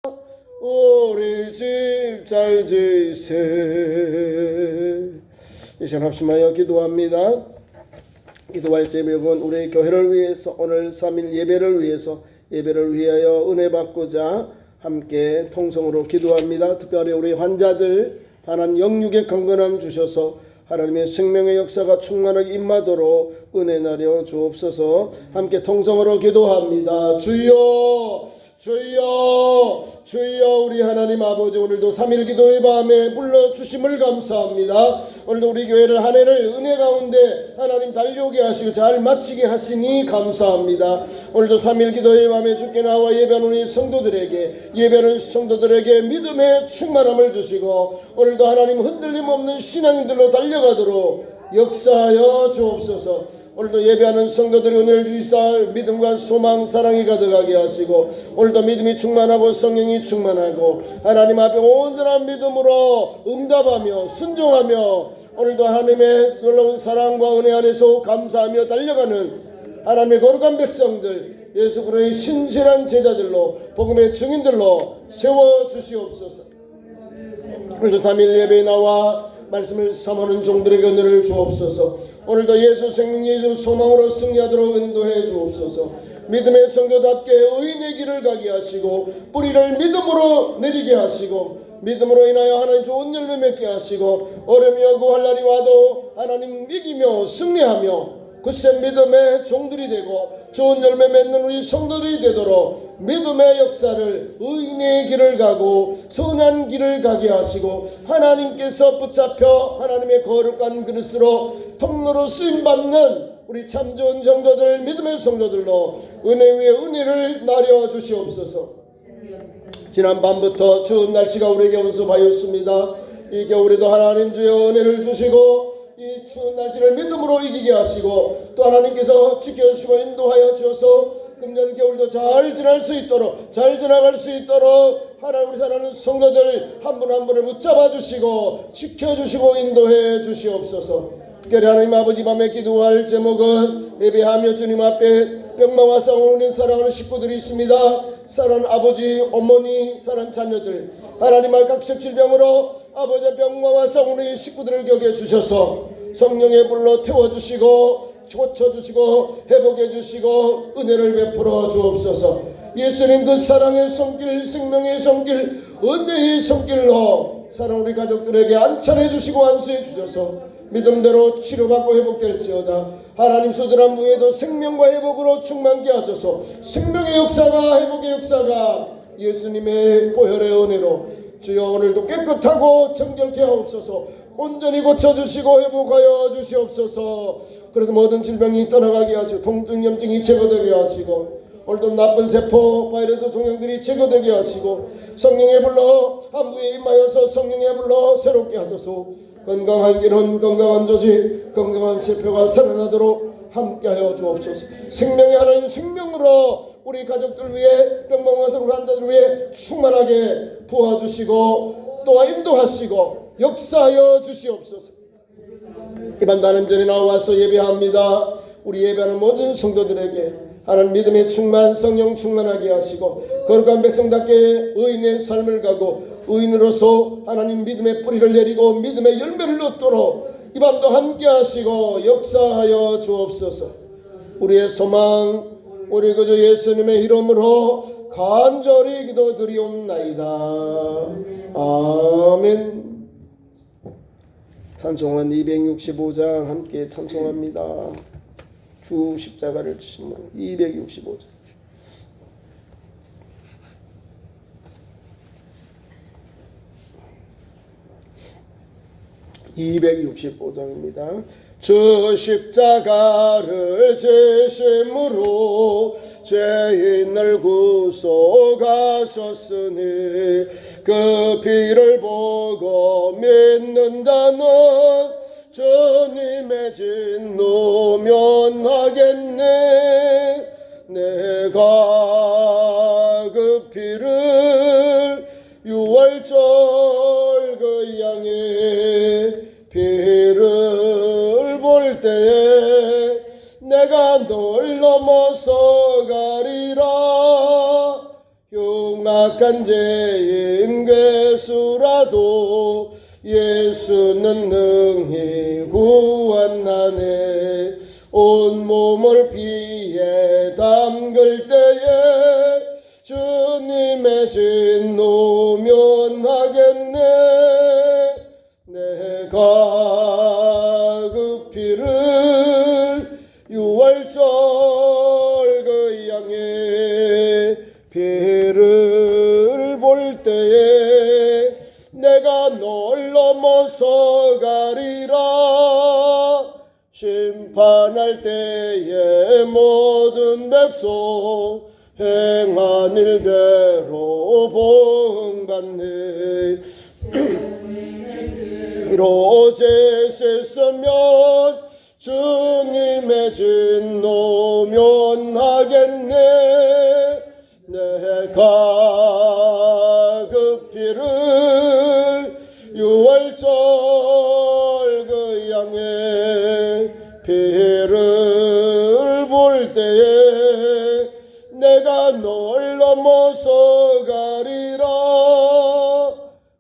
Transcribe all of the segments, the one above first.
우리 집 잘 지세. 이 시간 합심하여 기도합니다. 기도할 제목은 우리 교회를 위해서, 오늘 3일 예배를 위해서, 예배를 위하여 은혜 받고자 함께 통성으로 기도합니다. 특별히 우리 환자들 하나님 영육의 강건함 주셔서 하나님의 생명의 역사가 충만하게 임하도록 은혜 나려 주옵소서. 함께 통성으로 기도합니다. 주여, 주여, 주여. 우리 하나님 아버지, 오늘도 3일 기도의 밤에 불러주심을 감사합니다. 오늘도 우리 교회를 한 해를 은혜 가운데 하나님 달려오게 하시고 잘 마치게 하시니 감사합니다. 오늘도 3일 기도의 밤에 주께 나와 예배하는 우리 성도들에게, 예배하는 성도들에게 믿음의 충만함을 주시고 오늘도 하나님 흔들림 없는 신앙인들로 달려가도록 역사하여 주옵소서. 오늘도 예배하는 성도들이 은혜를 주시사 믿음과 소망, 사랑이 가득하게 하시고 오늘도 믿음이 충만하고 성령이 충만하고 하나님 앞에 온전한 믿음으로 응답하며 순종하며 오늘도 하나님의 놀라운 사랑과 은혜 안에서 감사하며 달려가는 하나님의 거룩한 백성들, 예수 그리스도의 신실한 제자들로, 복음의 증인들로 세워주시옵소서. 오늘도 3일 예배에 나와 말씀을 삼하는 종들에게 은혜를 주옵소서. 오늘도 예수 생명, 예수 소망으로 승리하도록 인도해 주옵소서. 믿음의 성도답게 의인의 길을 가게 하시고 뿌리를 믿음으로 내리게 하시고 믿음으로 인하여 하나님 좋은 열매 맺게 하시고 어려움이 오고 할 날이 와도 하나님 이기며 승리하며 굳센 믿음의 종들이 되고 좋은 열매 맺는 우리 성도들이 되도록 믿음의 역사를, 의인의 길을 가고 선한 길을 가게 하시고 하나님께서 붙잡혀 하나님의 거룩한 그릇으로 통로로 쓰임받는 우리 참 좋은 성도들, 믿음의 성도들로 은혜 위에 은혜를 나려 주시옵소서. 지난 밤부터 추운 날씨가 우리에게 온섭하였습니다. 이 겨울에도 하나님 주여 은혜를 주시고 이 추운 날씨를 믿음으로 이기게 하시고 또 하나님께서 지켜주시고 인도하여 주셔서 금년 겨울도 잘 지날 수 있도록, 잘 지나갈 수 있도록 하나님, 우리 사랑하는 성도들 한 분 한 분을 붙잡아 주시고 지켜주시고 인도해 주시옵소서. 특별히 하나님 아버지, 밤에 기도할 제목은 예배하며 주님 앞에 병마와 싸우는 사랑하는 식구들이 있습니다. 사랑하는 아버지, 어머니, 사랑하는 자녀들, 하나님 알 각색 질병으로 아버지의 병마와 싸우는 식구들을 격여 주셔서 성령의 불로 태워주시고 고쳐주시고 회복해주시고 은혜를 베풀어 주옵소서. 예수님 그 사랑의 손길, 생명의 손길, 은혜의 손길로 사랑 우리 가족들에게 안찬해 주시고 안수해 주셔서 믿음대로 치료받고 회복될지어다. 하나님 소들한 무에도 생명과 회복으로 충만케 하셔서 생명의 역사가, 회복의 역사가 예수님의 보혈의 은혜로 주여 오늘도 깨끗하고 정결케 하옵소서. 온전히 고쳐주시고 회복하여 주시옵소서. 그래서 모든 질병이 떠나가게 하시고 통증, 염증이 제거되게 하시고 오늘도 나쁜 세포, 바이러스, 종양들이 제거되게 하시고 성령의 불로 한부에 임하여서 성령의 불로 새롭게 하소서. 건강한 기능, 건강한 조직, 건강한 세포가 살아나도록 함께하여 주옵소서. 생명의 하나님 생명으로 우리 가족들 위해 병망와서 우리 환자들 위해 충만하게 부어주시고 또 인도하시고 역사하여 주시옵소서. 이번 나눔 전에 나와서 예배합니다. 우리 예배하는 모든 성도들에게 하나님 믿음의 충만, 성령 충만하게 하시고 거룩한 백성답게 의인의 삶을 가고 의인으로서 하나님 믿음의 뿌리를 내리고 믿음의 열매를 얻도록 이 밤도 함께 하시고 역사하여 주옵소서. 우리의 소망, 우리 그저 예수님의 이름으로 간절히 기도드리옵나이다. 아멘. 찬송은 265장 함께 찬송합니다. 주 십자가를 지신 265장. (265장입니다) 주 십자가를 지심으로 죄인을 구속하셨으니 그 피를 보고 믿는다는 주님의 진노 면하겠네. 내가 그 피를 6월절 그 양의 피를 볼 때에 내가 널 넘어서 가리라. 흉악 약한 죄인 괴수라도 예수는 능히 구원하네. 온몸을 피에 담글 때에 주님의 진노 면하겠네. 내가 그 피를 유월절 그 양의 피를 볼 때에 내가 널 넘어서 가리라. 심판할 때에 모든 백성 행한 일대로 보응받네. 이로 제세서면 주님의 진노 면하겠네. 내가 그 피를 유월절 그 양의 피를 볼 때에 내가 널 넘어서 가리라.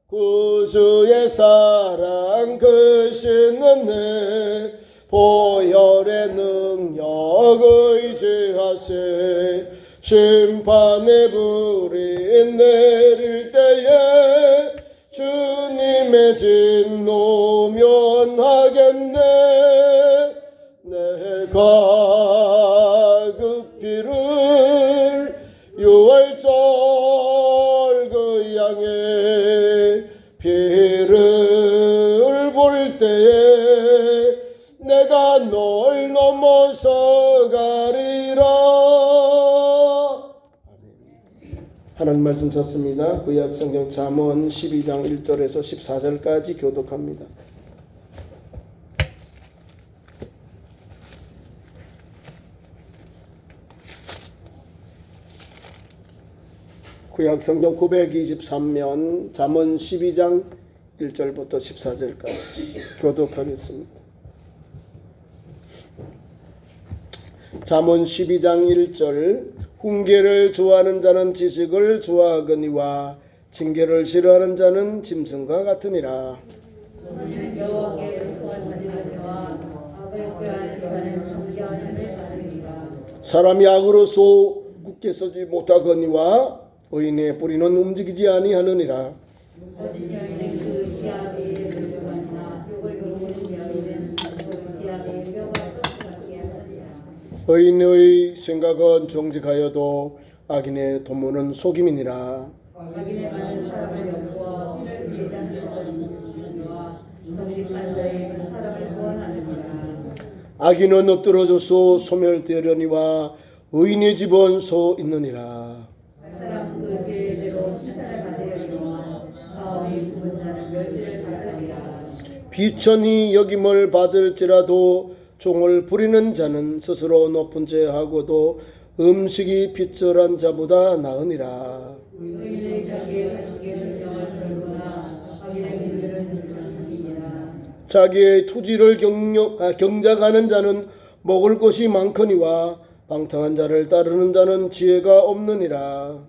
구주의 사랑 크신 은혜 보혈의 능력 의지하세. 심판의 불이 내릴 때에 주님의 진노 면하겠네. 내가 그 피를 유월절 그 양의 피를 볼 때에 내가 널 넘어서 가리라. 하나님 말씀 찾습니다. 구약 성경 잠언 12장 1절에서 14절까지 교독합니다. 구약 성경 923면 잠언 12장 1절부터 14절까지 교독하겠습니다. 잠언 12장 1절 훈계를 좋아하는 자는 지식을 좋아하거니와 징계를 싫어하는 자는 짐승과 같으니라. 사람이 악으로서 굳게 서지 못하거니와 의인의 뿌리는 움직이지 아니하느니라. 의인의 생각은 정직하여도 악인의 도모는 속임이니라. 악인은 엎드러져서 소멸되려니와 의인의 집은 서 있느니라. 비천히 여김을 받을지라도 종을 부리는 자는 스스로 높은 죄하고도 음식이 핏절한 자보다 나으니라. 자기의 투지를 경작하는 자는 먹을 것이 많거니와 방탕한 자를 따르는 자는 지혜가 없느니라.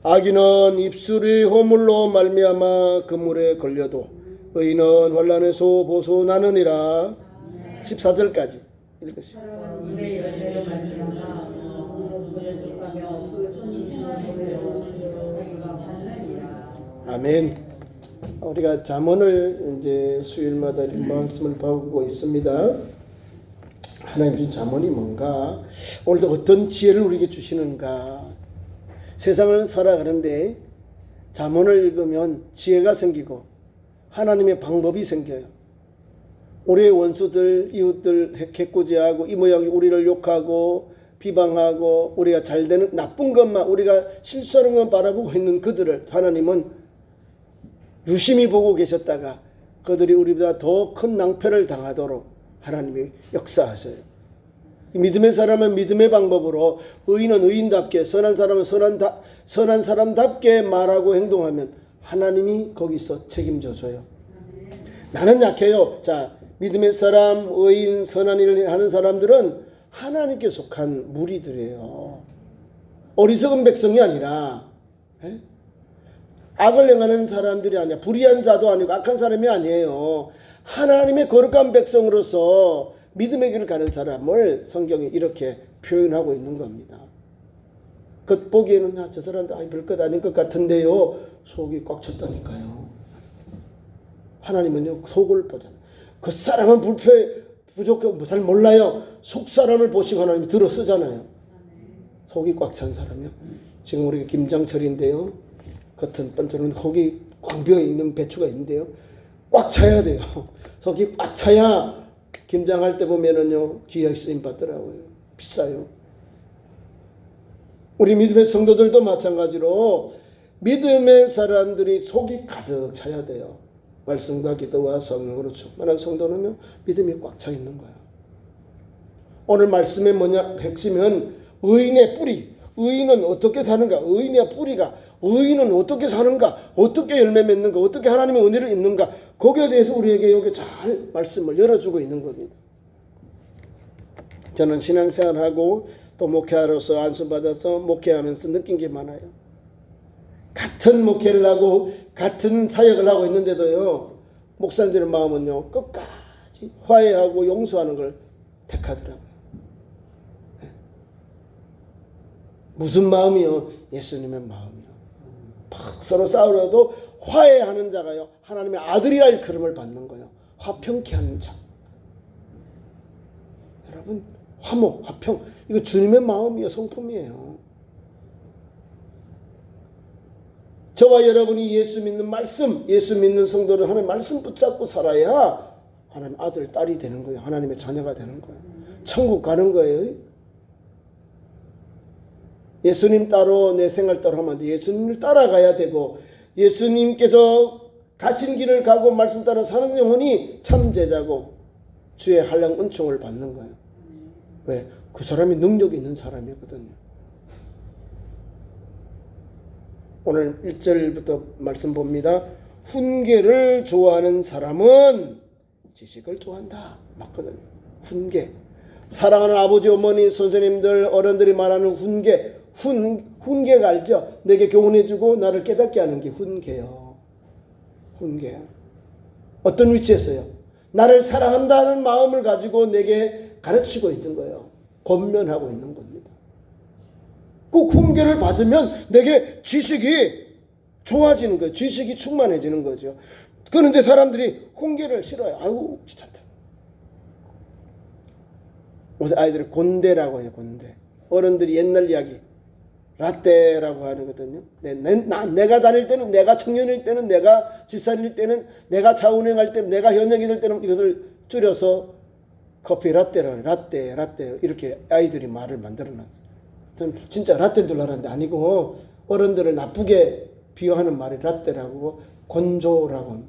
악인은 입술이 허물로 말미암아 그물에 걸려도 의인은 환난에서 벗어나느니라. 14절까지 읽으시죠. 아멘. 우리가 잠언을 이제 수요일마다 말씀을 보고 있습니다. 하나님 준 잠언이 뭔가, 오늘도 어떤 지혜를 우리에게 주시는가. 세상을 살아가는데 잠언을 읽으면 지혜가 생기고 하나님의 방법이 생겨요. 우리의 원수들, 이웃들 개꾸지하고 이 모양이 우리를 욕하고 비방하고 우리가 잘 되는 나쁜 것만, 우리가 실수하는 것만 바라보고 있는 그들을 하나님은 유심히 보고 계셨다가 그들이 우리보다 더 큰 낭패를 당하도록 하나님이 역사하셔요. 믿음의 사람은 믿음의 방법으로, 의인은 의인답게, 선한 사람은 선한 사람답게 말하고 행동하면 하나님이 거기서 책임져 줘요. 나는 약해요. 자, 믿음의 사람, 의인, 선한 일을 하는 사람들은 하나님께 속한 무리들이에요. 어리석은 백성이 아니라, 악을 행하는 사람들이 아니라, 불의한 자도 아니고 악한 사람이 아니에요. 하나님의 거룩한 백성으로서 믿음의 길을 가는 사람을 성경이 이렇게 표현하고 있는 겁니다. 겉보기에는 저 사람도 별것 아닌 것 같은데요, 속이 꽉 찼다니까요. 하나님은요, 속을 보잖아요. 그 사람은 부족하고 잘 몰라요. 속 사람을 보시고 하나님이 들어 쓰잖아요. 속이 꽉 찬 사람이요. 지금 우리가 김장철인데요, 겉은 번쩍은 속이 꽉 비어 있는 배추가 있는데요, 꽉 차야 돼요. 속이 꽉 차야 김장할 때 보면은요, 귀하게 쓰임 받더라고요. 비싸요. 우리 믿음의 성도들도 마찬가지로 믿음의 사람들이 속이 가득 차야 돼요. 말씀과 기도와 성령으로 충만한 성도는요, 믿음이 꽉 차 있는 거야. 오늘 말씀의 뭐냐, 핵심은 의인의 뿌리. 의인은 어떻게 사는가? 의인의 뿌리가, 의인은 어떻게 사는가? 어떻게 열매 맺는가? 어떻게 하나님의 은혜를 입는가? 거기에 대해서 우리에게 여기 잘 말씀을 열어주고 있는 겁니다. 저는 신앙생활하고 또 목회하러서 안수받아서 목회하면서 느낀 게 많아요. 같은 목회를 하고 같은 사역을 하고 있는데도요, 목사님들의 마음은요, 끝까지 화해하고 용서하는 걸 택하더라고요. 무슨 마음이요? 예수님의 마음이요. 서로 싸우려도 화해하는 자가요, 하나님의 아들이라 일컬음을 받는 거예요. 화평케 하는 자. 여러분, 화목, 화평, 이거 주님의 마음이요, 성품이에요. 저와 여러분이 예수 믿는 말씀, 예수 믿는 성도는 하나님 말씀 붙잡고 살아야 하나님 아들, 딸이 되는 거예요. 하나님의 자녀가 되는 거예요. 천국 가는 거예요. 예수님 따로 내 생활 따로 하면 안 돼. 예수님을 따라가야 되고, 예수님께서 가신 길을 가고 말씀 따라 사는 영혼이 참 제자고 주의 한량 은총을 받는 거예요. 왜? 그 사람이 능력이 있는 사람이거든요. 오늘 1절부터 말씀 봅니다. 훈계를 좋아하는 사람은 지식을 좋아한다. 맞거든요. 훈계. 사랑하는 아버지, 어머니, 선생님들, 어른들이 말하는 훈계. 훈계가 알죠? 내게 교훈해주고 나를 깨닫게 하는 게 훈계요. 훈계. 어떤 위치에서요? 나를 사랑한다는 마음을 가지고 내게 가르치고 있는 거예요. 권면하고 있는 겁니다. 그 훈계를 받으면 내게 지식이 좋아지는 거예요. 지식이 충만해지는 거죠. 그런데 사람들이 훈계를 싫어해요. 아유, 귀찮다. 아이들이 곤대라고 해요. 곤대. 어른들이 옛날 이야기 라떼라고 하거든요. 내가 다닐 때는, 내가 청년일 때는, 내가 집사일 때는, 내가 자운행할 때는, 내가 현역이 될 때는 이것을 줄여서 커피 라떼라고, 라떼 이렇게 아이들이 말을 만들어놨어요. 저는 진짜 라떼인 줄 알았는데 아니고, 어른들을 나쁘게 비유하는 말이 라떼라고, 건조라고.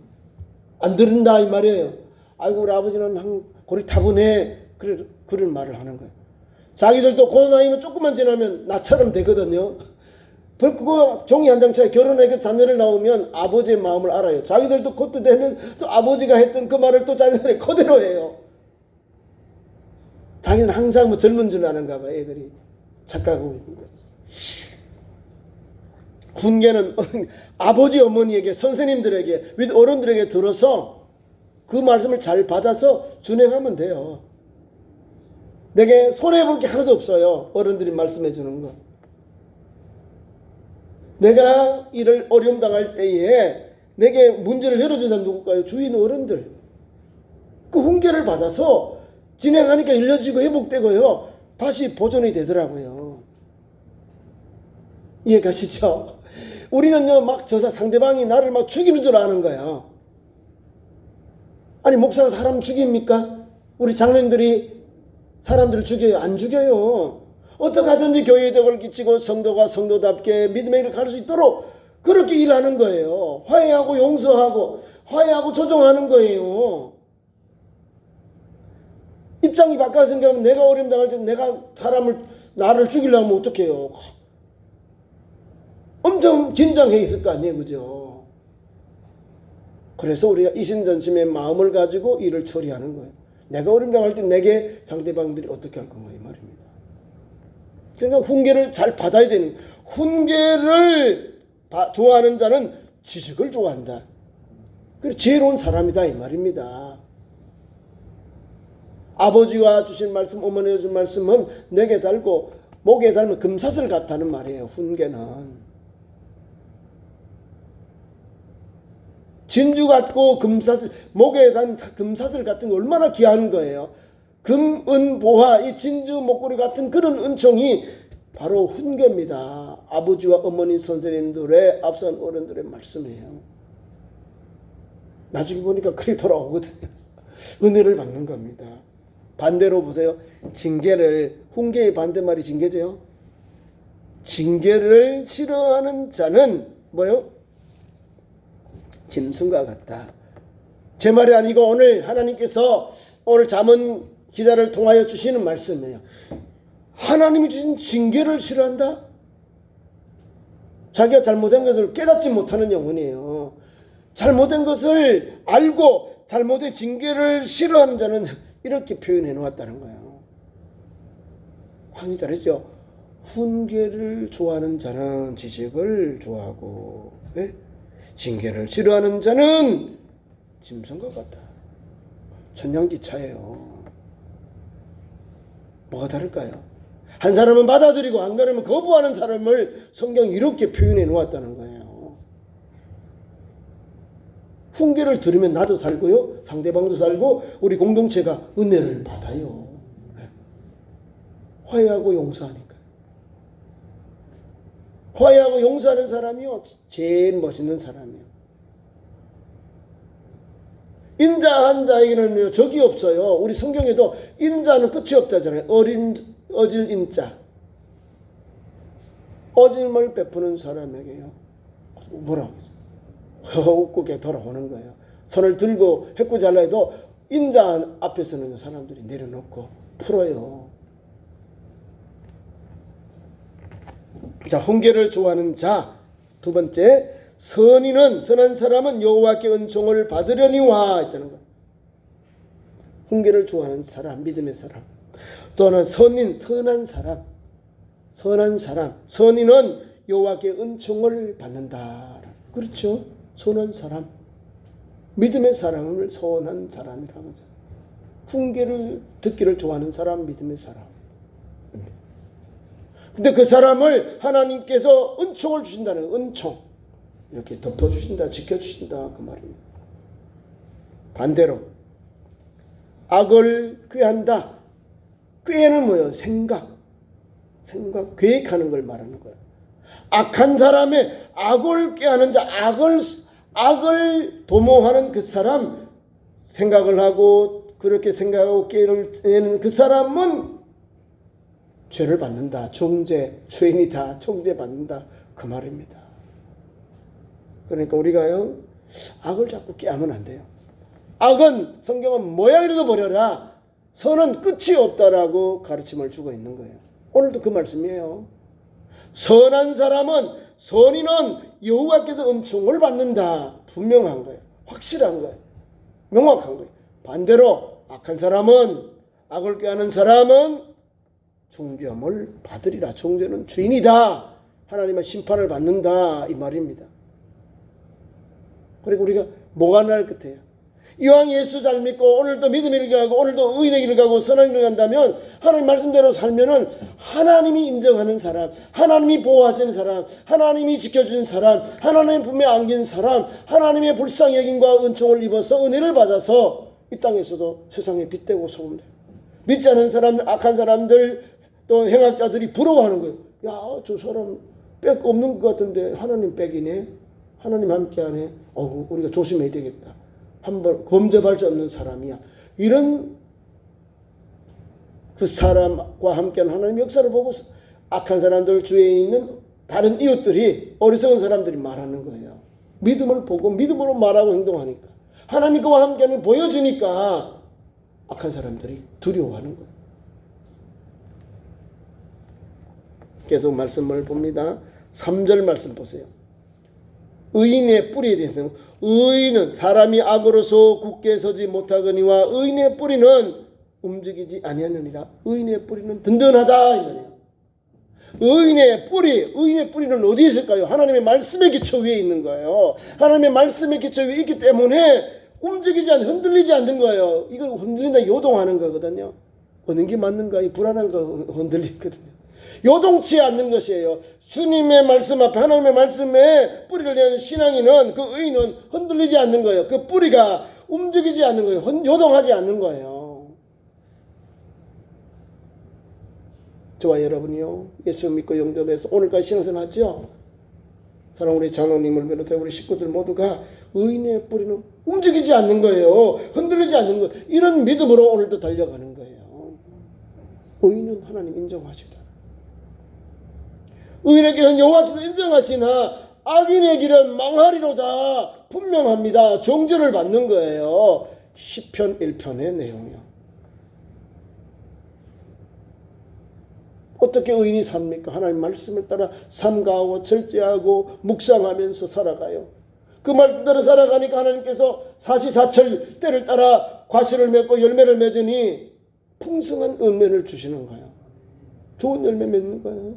안 들은다 이 말이에요. 아이고 우리 아버지는 고리타분해, 그런 말을 하는 거예요. 자기들도 그 나이면 조금만 지나면 나처럼 되거든요. 그거 종이 한 장 차에 결혼해서 자녀를 낳으면 아버지의 마음을 알아요. 자기들도 그때 되면 또 아버지가 했던 그 말을 또 자녀들이 그대로 해요. 자기는 항상 뭐 젊은 줄 아는가 봐. 애들이 착각하고 있는 거예요. 훈계는 아버지, 어머니에게, 선생님들에게, 어른들에게 들어서 그 말씀을 잘 받아서 준행하면 돼요. 내게 손해볼 게 하나도 없어요. 어른들이 말씀해 주는 거. 내가 이를 어려움 당할 때에 내게 문제를 열어준 사람 누굴까요? 주인 어른들. 그 훈계를 받아서 진행하니까 일려지고 회복되고요, 다시 보존이 되더라고요. 이해 가시죠? 우리는요, 막 상대방이 나를 막 죽이는 줄 아는 거야. 아니, 목사가 사람 죽입니까? 우리 장로님들이 사람들을 죽여요? 안 죽여요. 어떻게 하든지 교회에 덕을 끼치고 성도가 성도답게 믿음의 길을 갈 수 있도록 그렇게 일하는 거예요. 화해하고 용서하고 화해하고 조정하는 거예요. 입장이 바꿔 생각하면 내가 어려움 당할 때 내가 나를 죽이려면 어떡해요? 엄청 긴장해 있을 거 아니에요, 그죠? 그래서 우리가 이신전심의 마음을 가지고 일을 처리하는 거예요. 내가 어려움 당할 때 내게 상대방들이 어떻게 할 건가 이 말입니다. 그러니까 훈계를 잘 받아야 되는 거예요. 훈계를 좋아하는 자는 지식을 좋아한다. 그리고 지혜로운 사람이다 이 말입니다. 아버지가 주신 말씀, 어머니가 주신 말씀은 내게 달고 목에 달면 금사슬 같다는 말이에요. 훈계는 진주 같고 금사슬, 목에 단 금사슬 같은 거 얼마나 귀한 거예요. 금, 은, 보화, 이 진주 목걸이 같은 그런 은총이 바로 훈계입니다. 아버지와 어머니 선생님들의 앞선 어른들의 말씀이에요. 나중에 보니까 그리 돌아오거든요. 은혜를 받는 겁니다. 반대로 보세요. 징계를, 훈계의 반대말이 징계죠. 징계를 싫어하는 자는 뭐요? 짐승과 같다. 제 말이 아니고 오늘 하나님께서 오늘 잠언 기자를 통하여 주시는 말씀이에요. 하나님이 주신 징계를 싫어한다? 자기가 잘못한 것을 깨닫지 못하는 영혼이에요. 잘못된 것을 알고 잘못의 징계를 싫어하는 자는 이렇게 표현해 놓았다는 거예요. 확연히 다르죠. 훈계를 좋아하는 자는 지식을 좋아하고 징계를 싫어하는 자는 짐승과 같다. 천냥지차예요. 뭐가 다를까요? 한 사람은 받아들이고 한 사람은 거부하는 사람을 성경이 이렇게 표현해 놓았다는 거예요. 훈계를 들으면 나도 살고요, 상대방도 살고 우리 공동체가 은혜를 받아요. 화해하고 용서하니까. 화해하고 용서하는 사람이요 제일 멋있는 사람이에요. 인자한 자에게는 적이 없어요. 우리 성경에도 인자는 끝이 없다잖아요. 어질 인자. 어짐을 베푸는 사람에게요. 뭐라고 했어요? 웃고게 돌아오는 거예요. 손을 들고 해꾸지 하려 해도 인자 앞에서는 사람들이 내려놓고 풀어요. 자, 훈계를 좋아하는 자. 두 번째, 선한 사람은 여호와께 은총을 받으려니와 했다는 거예요. 훈계를 좋아하는 사람, 믿음의 사람. 또는 선한 사람. 선인은 여호와께 은총을 받는다. 그렇죠? 선한 사람. 믿음의 사람을 선한 사람이라고 하죠. 훈계를 듣기를 좋아하는 사람, 믿음의 사람. 근데 그 사람을 하나님께서 은총을 주신다는 은총. 이렇게 덮어주신다, 지켜주신다 그 말입니다. 반대로 악을 꾀한다. 꾀는 뭐예요? 생각, 계획하는 걸 말하는 거예요. 악한 사람의 악을 꾀하는 자, 악을 도모하는 그 사람, 생각을 하고 그렇게 생각하고 꾀를 내는 그 사람은 죄를 받는다. 죄인이다. 정죄받는다. 그 말입니다. 그러니까 우리가요, 악을 자꾸 꾀하면 안 돼요. 악은 성경은 모양이라도 버려라. 선은 끝이 없다라고 가르침을 주고 있는 거예요. 오늘도 그 말씀이에요. 선한 사람은, 선인은 여호와께서 은총을 받는다. 분명한 거예요. 확실한 거예요. 명확한 거예요. 반대로 악한 사람은, 악을 꾀하는 사람은 중죄함을 받으리라. 중죄는 주인이다. 하나님의 심판을 받는다. 이 말입니다. 그리고 우리가 뭐가 나을 끝이에요? 이왕 예수 잘 믿고 오늘도 믿음의 길을 가고 오늘도 의인의 길을 가고 선한 길을 간다면 하나님 말씀대로 살면은 하나님이 인정하는 사람, 하나님이 보호하시는 사람, 하나님이 지켜주는 사람, 하나님의 품에 안긴 사람, 하나님의 불쌍히 여김과 은총을 입어서 은혜를 받아서 이 땅에서도 세상에 빛되고 소금돼요. 믿지 않은 사람들, 악한 사람들, 또 행악자들이 부러워하는 거예요. 야, 저 사람 백 없는 것 같은데 하나님 백이네. 하나님 함께하네. 우리가 조심해야 되겠다. 한번 범접할 수 없는 사람이야. 이런 그 사람과 함께하는 하나님의 역사를 보고 악한 사람들 주위에 있는 다른 이웃들이, 어리석은 사람들이 말하는 거예요. 믿음을 보고 믿음으로 말하고 행동하니까, 하나님 그와 함께하는 보여주니까 악한 사람들이 두려워하는 거예요. 계속 말씀을 봅니다. 3절 말씀 보세요. 의인의 뿌리에 대해서 의인은 사람이 악으로서 굳게 서지 못하거니와 의인의 뿌리는 움직이지 아니하느니라. 의인의 뿌리는 든든하다 이 말이에요. 의인의 뿌리는 어디에 있을까요? 하나님의 말씀의 기초 위에 있는 거예요. 하나님의 말씀의 기초 위에 있기 때문에 흔들리지 않는 거예요. 이거 흔들린다 요동하는 거거든요. 어느 게 맞는가? 이 불안한 거 흔들리거든요. 요동치 않는 것이에요. 주님의 말씀 앞에 하나님의 말씀에 뿌리를 내는 신앙인은 그 의인은 흔들리지 않는 거예요. 그 뿌리가 움직이지 않는 거예요. 요동하지 않는 거예요. 저와 여러분이요. 예수 믿고 영접해서 오늘까지 신앙생활 하죠. 사랑 우리 장로님을 비롯해 우리 식구들 모두가 의인의 뿌리는 움직이지 않는 거예요. 흔들리지 않는 거예요. 이런 믿음으로 오늘도 달려가는 거예요. 의인은 하나님 인정하시다. 의인의 길은 여호와께서 인정하시나 악인의 길은 망하리로다. 분명합니다. 정죄를 받는 거예요. 시편 1편의 내용이요. 어떻게 의인이 삽니까? 하나님 말씀을 따라 삼가하고 절제하고 묵상하면서 살아가요. 그 말씀대로 살아가니까 하나님께서 사시사철 때를 따라 과실을 맺고 열매를 맺으니 풍성한 은혜를 주시는 거예요. 좋은 열매 맺는 거예요.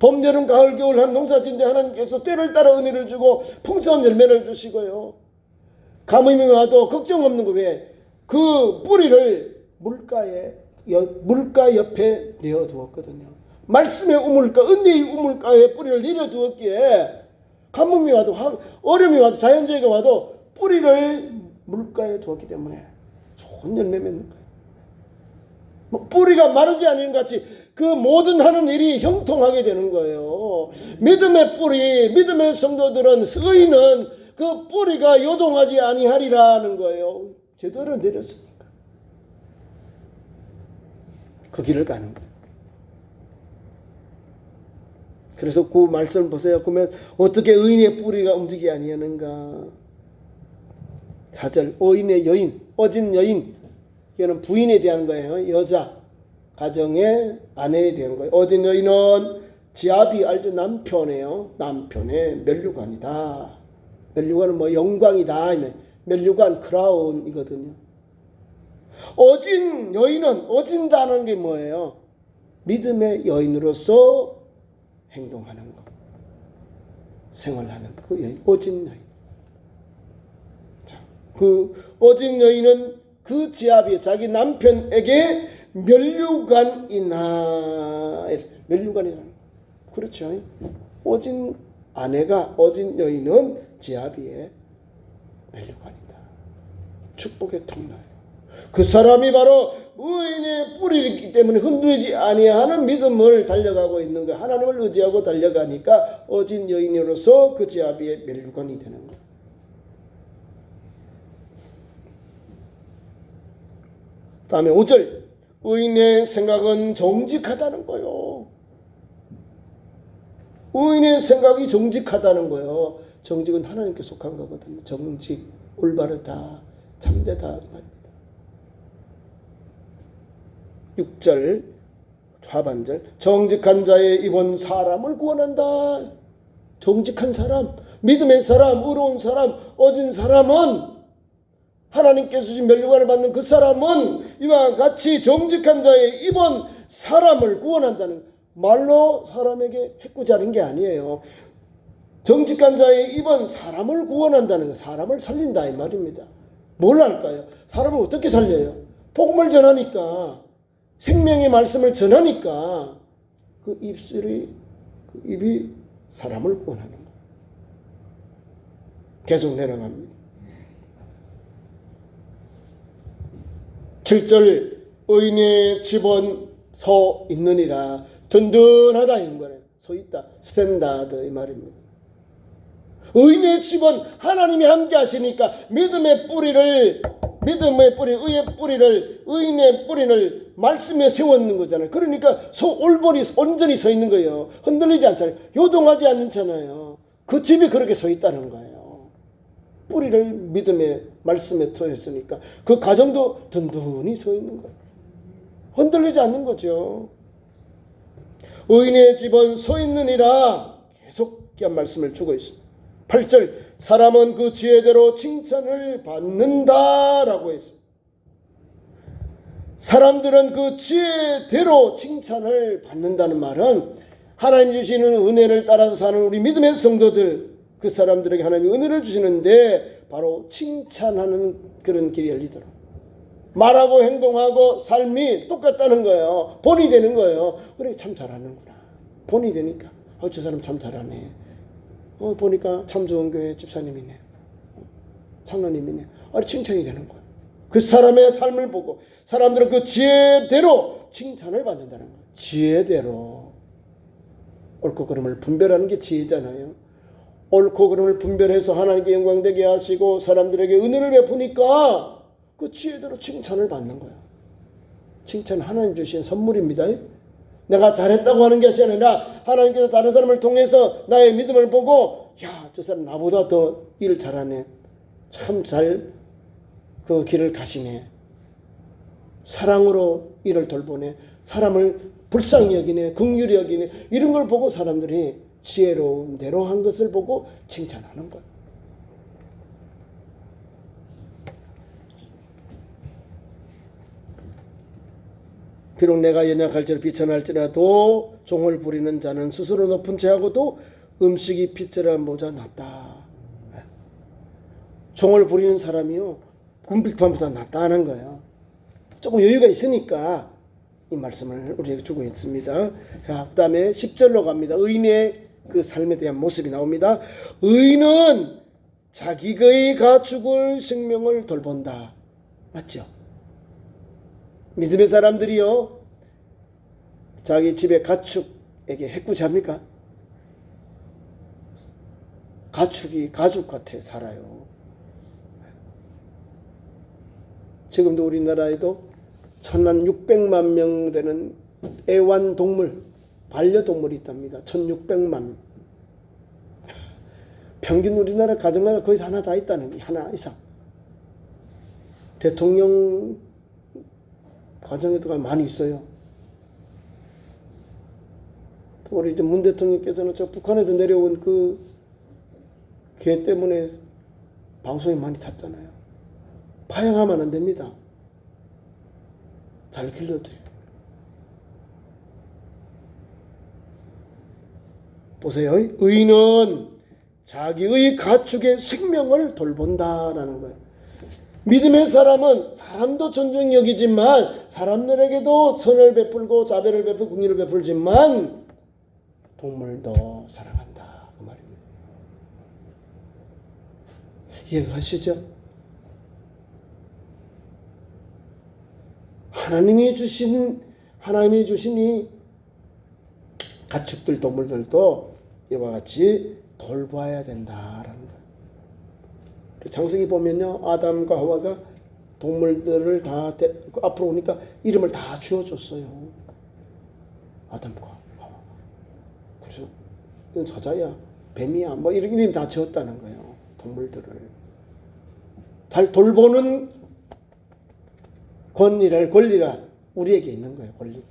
봄, 여름, 가을, 겨울 한 농사짓는데 하나님께서 때를 따라 은혜를 주고 풍성한 열매를 주시고요. 가뭄이 와도 걱정 없는 거 왜? 그 뿌리를 물가 옆에 내어두었거든요. 말씀의 우물가, 은혜의 우물가에 뿌리를 내려두었기에 가뭄이 와도 어려움이 와도 자연재해가 와도 뿌리를 물가에 두었기 때문에 좋은 열매 맺는 거예요. 뿌리가 마르지 않는 것 같이 그 모든 하는 일이 형통하게 되는 거예요. 믿음의 뿌리, 믿음의 성도들은 의인은 그 뿌리가 요동하지 아니하리라는 거예요. 제대로 내렸으니까 그 길을 가는 거예요. 그래서 그 말씀을 보세요. 그러면 어떻게 의인의 뿌리가 움직이지 아니하는가? 4절 의인의 여인, 어진 여인, 이거는 부인에 대한 거예요. 여자, 가정의 아내에 대한 거예요. 어진 여인은 지압이 알죠? 남편이에요. 남편의 면류관이다. 면류관은 뭐 영광이다. 면류관 크라운이거든요. 어진 여인은 어진다는 게 뭐예요? 믿음의 여인으로서 행동하는 것, 생활하는 그 여인, 어진 여인. 자, 그 어진 여인은 그 지압이 자기 남편에게 면류관이나 면류관이나 그렇죠. 어진 아내가 어진 여인은 지압이의 면류관이다. 축복의 통로예요. 그 사람이 바로 의인의 뿌리이기 때문에 흔들리지 아니하는 믿음을 달려가고 있는 거예요. 하나님을 의지하고 달려가니까 어진 여인으로서 그 지압의 면류관이 되는 거예요. 다음에 5절 의인의 생각은 정직하다는 거예요. 의인의 생각이 정직하다는 거예요. 정직은 하나님께 속한 거거든요. 정직, 올바르다, 참되다 이 말입니다. 6절 하반절 정직한 자의 입은 사람을 구원한다. 정직한 사람, 믿음의 사람, 의로운 사람, 어진 사람은 하나님께서 주신 면류관을 받는 그 사람은 이와 같이 정직한 자의 입은 사람을 구원한다는 말로 사람에게 해코지하는 게 아니에요. 정직한 자의 입은 사람을 구원한다는 거, 사람을 살린다 이 말입니다. 뭘 할까요? 사람을 어떻게 살려요? 복음을 전하니까, 생명의 말씀을 전하니까 그 입이 사람을 구원하는 거예요. 계속 내려갑니다. 7절 의인의 집은 서 있느니라. 든든하다 이런 거예요. 서 있다. 스탠다드 이 말입니다. 의인의 집은 하나님이 함께 하시니까 믿음의 뿌리를 의의 뿌리를 의인의 뿌리를 말씀에 세웠는 거잖아요. 그러니까 올바리 온전히 서 있는 거예요. 흔들리지 않잖아요. 요동하지 않잖아요. 그 집이 그렇게 서 있다는 거예요. 뿌리를 믿음의 말씀에 터였으니까 그 가정도 든든히 서 있는 거예요. 흔들리지 않는 거죠. 의인의 집은 서 있느니라. 계속 귀한 말씀을 주고 있습니다. 8절 사람은 그 지혜대로 칭찬을 받는다라고 했습니다. 사람들은 그 지혜대로 칭찬을 받는다는 말은 하나님 주시는 은혜를 따라서 사는 우리 믿음의 성도들, 그 사람들에게 하나님이 은혜를 주시는데 바로 칭찬하는 그런 길이 열리도록, 말하고 행동하고 삶이 똑같다는 거예요. 본이 되는 거예요. 그래, 참 잘하는구나. 본이 되니까 저 사람 참 잘하네. 보니까 참 좋은 교회 집사님이네, 장로님이네. 칭찬이 되는 거예요. 그 사람의 삶을 보고 사람들은 그 지혜대로 칭찬을 받는다는 거예요. 지혜대로. 옳고 그름을 분별하는 게 지혜잖아요. 옳고 그름을 분별해서 하나님께 영광되게 하시고 사람들에게 은혜를 베푸니까 그 지혜대로 칭찬을 받는 거예요. 칭찬 하나님 주신 선물입니다. 내가 잘했다고 하는 것이 아니라 하나님께서 다른 사람을 통해서 나의 믿음을 보고, 야, 저 사람 나보다 더 일 잘하네, 참 잘 그 길을 가시네, 사랑으로 일을 돌보네, 사람을 불쌍히 여기네, 긍휼히 여기네, 이런 걸 보고 사람들이 지혜로운 대로 한 것을 보고 칭찬하는 거예요. 비록 내가 연약할지라도 비천할지라도 종을 부리는 자는 스스로 높은 채하고도 음식이 피처럼 모자 낫다. 종을 부리는 사람이요, 궁핍함보다 낫다는 거예요. 조금 여유가 있으니까 이 말씀을 우리에게 주고 있습니다. 자, 그 다음에 10절로 갑니다. 의인의 그 삶에 대한 모습이 나옵니다. 의인은 자기의 가축을 생명을 돌본다. 맞죠? 믿음의 사람들이요, 자기 집에 가축에게 해꾸지합니까? 가축이 가죽 같아 살아요. 지금도 우리나라에도 1600만 명 되는 애완동물, 반려동물이 있답니다. 1600만. 평균 우리나라 가정마다 거의 하나 다 있다는, 하나 이상. 대통령 가정에도 많이 있어요. 또 우리 문 대통령께서는 저 북한에서 내려온 그 개 때문에 방송에 많이 탔잖아요. 파양하면 안 됩니다. 잘 길러도 돼요. 보세요. 의인은 자기의 가축의 생명을 돌본다라는 거예요. 믿음의 사람은 사람도 존중히 여기지만 사람들에게도 선을 베풀고 자비를 베풀고 긍휼을 베풀지만 동물도 사랑한다, 그 말입니다. 이해가시죠? 하나님이 주신 이 가축들, 동물들도 이와 같이 돌봐야 된다라는 거예요. 창세기 보면요, 아담과 하와가 동물들을 다 앞으로 오니까 이름을 다 지어줬어요. 아담과 하와. 그래서 이건 사자야, 뱀이야, 뭐 이런 이름 다 지었다는 거예요. 동물들을 잘 돌보는 권리가 우리에게 있는 거예요. 권리가.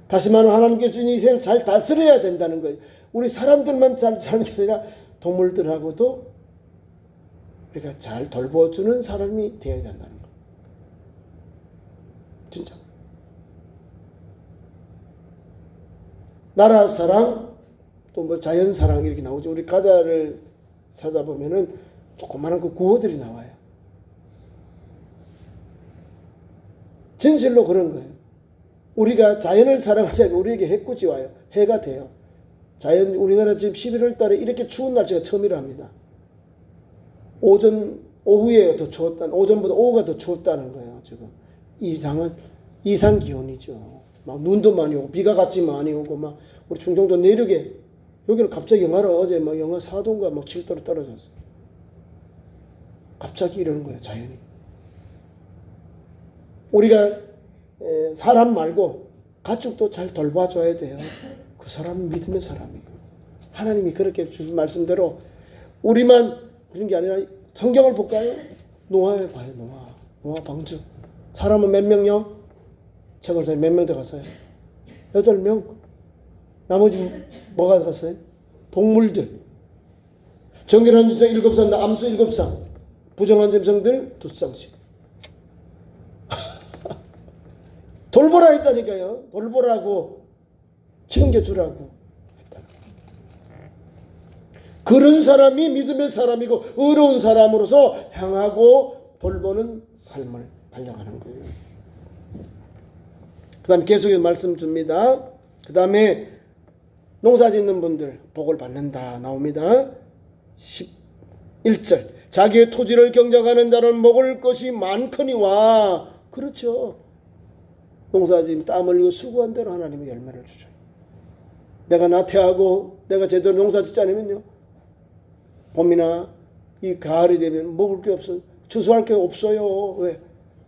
다시 말하면 하나님께 주신 이 생을 잘 다스려야 된다는 거예요. 우리 사람들만 잘 사는 게 아니라 동물들하고도 우리가 잘 돌봐주는 사람이 되어야 된다는 거예요. 진짜. 나라 사랑, 또 뭐 자연 사랑 이렇게 나오죠. 우리 가자를 찾아보면은 조그마한 그 구호들이 나와요. 진실로 그런 거예요. 우리가 자연을 사랑하자면 우리에게 해꾸지 와요. 해가 돼요. 자연, 우리나라 지금 11월 달에 이렇게 추운 날씨가 처음이랍니다. 오후에 더 추웠다는, 오전보다 오후가 더 추웠다는 거예요. 지금 이상 기온이죠. 막 눈도 많이 오고 비가 같이 많이 오고, 막 우리 충청도 내륙에 여기는 갑자기 영하로, 어제 막 영하 4도인가 막 7도로 떨어졌어. 갑자기 이러는 거예요, 자연이. 우리가 사람 말고 가축도 잘 돌봐줘야 돼요. 그 사람은 믿음의 사람이에요. 하나님이 그렇게 주신 말씀대로 우리만 그런 게 아니라 성경을 볼까요? 노아에 봐요. 노아 방주. 사람은 몇 명요? 최고사님 몇 명 들어갔어요? 8명. 나머지 뭐가 갔어요? 동물들. 정결한 지성 7상, 암수 7상, 부정한 점성들 2쌍씩. 돌보라 했다니까요. 돌보라고, 챙겨주라고 했다는 거예요. 그런 사람이 믿음의 사람이고 의로운 사람으로서 향하고 돌보는 삶을 달려가는 거예요. 그 다음에 계속해서 말씀 줍니다. 그 다음에 농사 짓는 분들 복을 받는다 나옵니다. 11절 자기의 토지를 경작하는 자는 먹을 것이 많거니와. 그렇죠. 농사짓는 땀 흘리고 수고한 대로 하나님이 열매를 주죠. 내가 나태하고 내가 제대로 농사 짓지 않으면요, 봄이나 이 가을이 되면 먹을 게 없어, 추수할 게 없어요. 왜?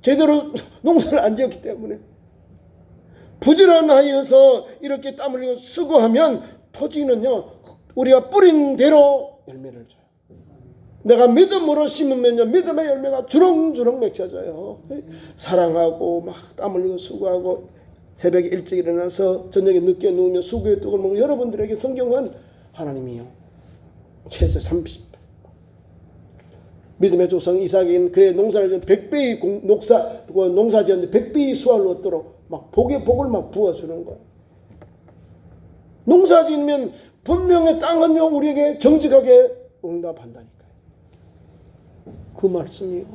제대로 농사를 안 지었기 때문에. 부지런하여서 이렇게 땀 흘리고 수고하면 토지는요, 우리가 뿌린 대로 열매를 줘요. 내가 믿음으로 심으면요, 믿음의 열매가 주렁주렁 맺혀져요. 사랑하고 막 땀 흘리고 수고하고 새벽에 일찍 일어나서 저녁에 늦게 누우며 수고의 떡을 먹는 여러분들에게 성경은 하나님이요, 최소 30 믿음의 조상 이삭인 그의 농사를 100배의 농사 지었는데 100배의 수확을 얻도록 막 복의 복을 막 부어주는 거예요. 농사 지으면 분명히 땅은요, 우리에게 정직하게 응답한다니까요. 그 말씀이요.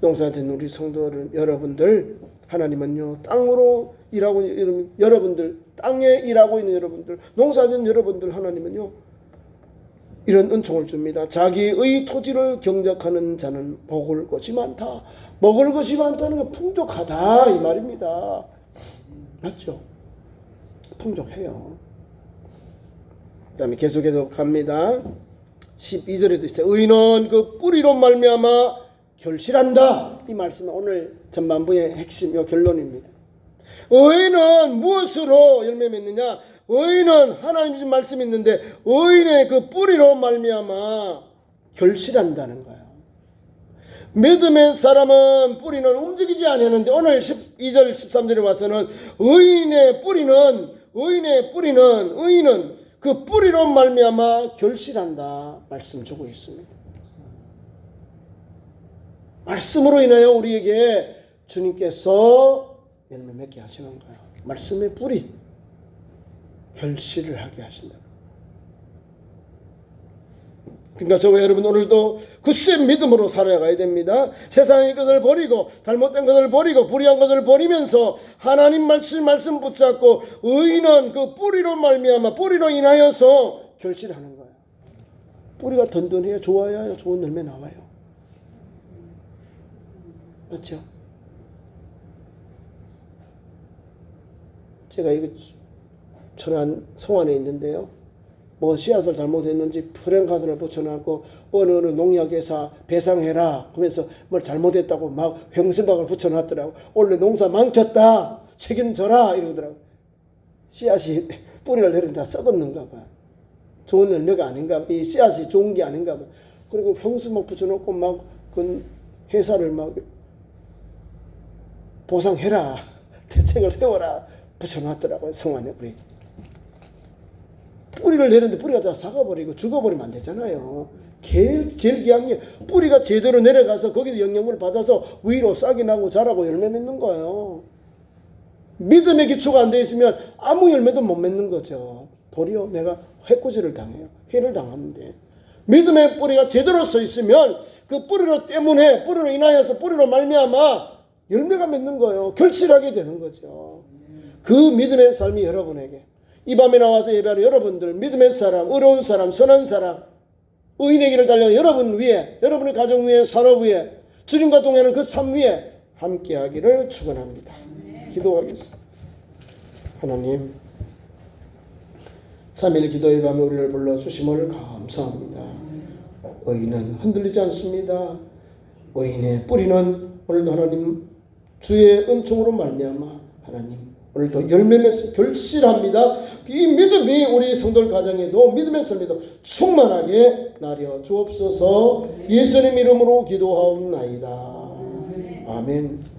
농사 짓는 우리 성도들 여러분들, 하나님은요, 땅으로 일하고 있는 여러분들, 땅에 일하고 있는 여러분들, 농사 짓는 여러분들, 하나님은요, 이런 은총을 줍니다. 자기의 토지를 경작하는 자는 먹을 것이 많다. 먹을 것이 많다는 건 풍족하다 이 말입니다. 맞죠? 풍족해요. 그 다음에 계속해서 갑니다. 12절에도 있어요. 의인은 그 뿌리로 말미암아 결실한다. 이 말씀은 오늘 전반부의 핵심, 결론입니다. 의인은 무엇으로 열매 맺느냐? 의인은 하나님 주신 말씀이 있는데 의인의 그 뿌리로 말미암아 결실한다는 거예요. 믿음의 사람은 뿌리는 움직이지 않았는데 오늘 12절 13절에 와서는 의인의 뿌리는 그 뿌리로 말미암아 결실한다 말씀 주고 있습니다. 말씀으로 인하여 우리에게 주님께서 열매 맺게 하시는 거예요. 말씀의 뿌리 결실을 하게 하신다. 그러니까 저와 여러분 오늘도 굳세 믿음으로 살아가야 됩니다. 세상의 것을 버리고 잘못된 것을 버리고 불의한 것을 버리면서 하나님 말씀 붙잡고 의인은 그 뿌리로 말미암아 뿌리로 인하여서 결실하는 거예요. 뿌리가 든든해야 좋아야 좋은 열매 나와요. 맞죠? 제가 이거 천안 성안에 있는데요, 뭐 씨앗을 잘못했는지 프랭카드를 붙여놨고 어느 농약회사 배상해라 하면서 뭘 잘못했다고 막 형신박을 붙여놨더라고. 원래 농사 망쳤다 책임져라 이러더라고. 씨앗이 뿌리를 내린 다 썩었는가 봐. 좋은 열매가 아닌가 봐. 이 씨앗이 좋은 게 아닌가 봐. 그리고 형신박 붙여놓고 막 그 회사를 막 보상해라 대책을 세워라 붙여놨더라고요. 성안에. 우리 뿌리를 내렸는데 뿌리가 다 삭아버리고 죽어버리면 안 되잖아요. 제일 귀한 게 뿌리가 제대로 내려가서 거기서 영양분을 받아서 위로 싹이 나고 자라고 열매 맺는 거예요. 믿음의 기초가 안 돼 있으면 아무 열매도 못 맺는 거죠. 도리어 내가 해코지를 당해요. 해를 당하는데 믿음의 뿌리가 제대로 서 있으면 그 뿌리로 인하여서 뿌리로 말미암아 열매가 맺는 거예요. 결실하게 되는 거죠. 그 믿음의 삶이 여러분에게 이 밤에 나와서 예배하는 여러분들, 믿음의 사람, 의로운 사람, 선한 사람, 의인의 길을 달려 여러분 위에, 여러분의 가정 위에, 산업 위에, 주님과 동행하는 그 삶 위에 함께하기를 축원합니다. 기도하겠습니다. 하나님, 3일 기도의 밤에 우리를 불러주심을 감사합니다. 의인은 흔들리지 않습니다. 의인의 뿌리는 오늘도 하나님 주의 은총으로 말미암아 하나님 오늘도 열매 맺어 결실합니다. 이 믿음이 우리 성도들 가정에도 믿음의 삶에도 충만하게 나려 주옵소서. 예수님 이름으로 기도하옵나이다. 아멘.